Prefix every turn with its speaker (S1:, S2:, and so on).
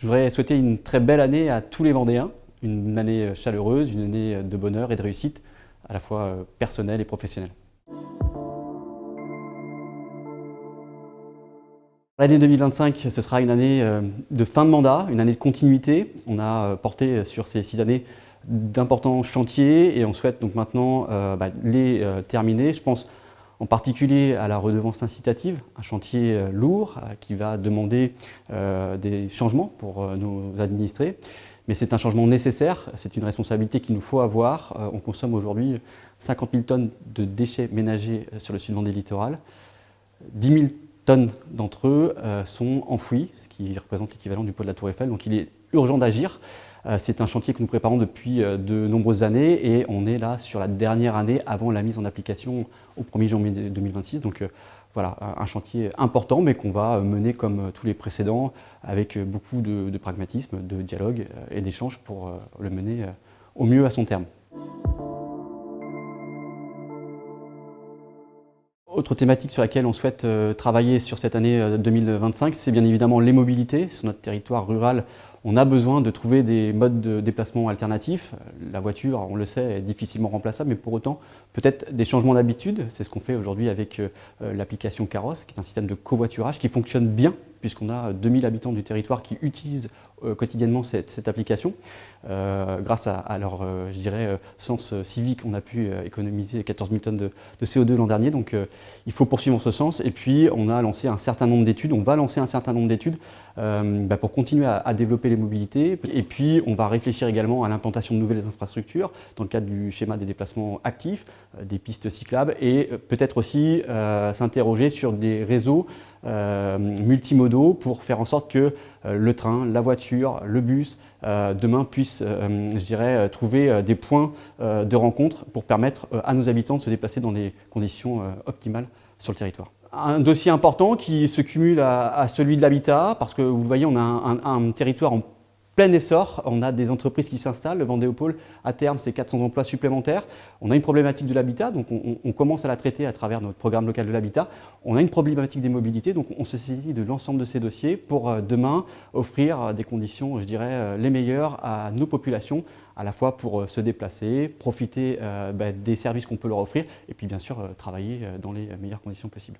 S1: voudrais souhaiter une très belle année à tous les Vendéens, une année chaleureuse, une année de bonheur et de réussite, à la fois personnelle et professionnelle. L'année 2025, ce sera une année de fin de mandat, une année de continuité. On a porté sur ces 6 années d'importants chantiers et on souhaite donc maintenant les terminer. Je pense en particulier à la redevance incitative, un chantier lourd qui va demander des changements pour nos administrés. Mais c'est un changement nécessaire, c'est une responsabilité qu'il nous faut avoir. On consomme aujourd'hui 50 000 tonnes de déchets ménagers sur le sud-Vendée littoral. 10 000 tonnes d'entre eux sont enfouis, ce qui représente l'équivalent du poids de la Tour Eiffel. Donc il est urgent d'agir. C'est un chantier que nous préparons depuis de nombreuses années et on est là sur la dernière année avant la mise en application au 1er janvier 2026. Donc voilà, un chantier important mais qu'on va mener comme tous les précédents avec beaucoup de pragmatisme, de dialogue et d'échange pour le mener au mieux à son terme. Autre thématique sur laquelle on souhaite travailler sur cette année 2025, c'est bien évidemment les mobilités. Sur notre territoire rural, on a besoin de trouver des modes de déplacement alternatifs. La voiture, on le sait, est difficilement remplaçable, mais pour autant, peut-être des changements d'habitude. C'est ce qu'on fait aujourd'hui avec l'application Caros, qui est un système de covoiturage qui fonctionne bien, puisqu'on a 2000 habitants du territoire qui utilisent quotidiennement cette application. Grâce à leur sens civique, on a pu économiser 14 000 tonnes de CO2 l'an dernier. Donc il faut poursuivre en ce sens. Et puis on a lancé un certain nombre d'études, on va lancer un certain nombre d'études pour continuer à développer les mobilités. Et puis on va réfléchir également à l'implantation de nouvelles infrastructures dans le cadre du schéma des déplacements actifs, des pistes cyclables et peut-être aussi s'interroger sur des réseaux multimodaux pour faire en sorte que le train, la voiture, le bus, demain puissent, trouver des points de rencontre pour permettre à nos habitants de se déplacer dans des conditions optimales sur le territoire. Un dossier important qui se cumule à celui de l'habitat, parce que vous le voyez, on a un territoire en plein essor, on a des entreprises qui s'installent, le Vendéopôle, à terme, c'est 400 emplois supplémentaires. On a une problématique de l'habitat, donc on commence à la traiter à travers notre programme local de l'habitat. On a une problématique des mobilités, donc on se saisit de l'ensemble de ces dossiers pour demain offrir des conditions, les meilleures à nos populations, à la fois pour se déplacer, profiter des services qu'on peut leur offrir, et puis bien sûr travailler dans les meilleures conditions possibles.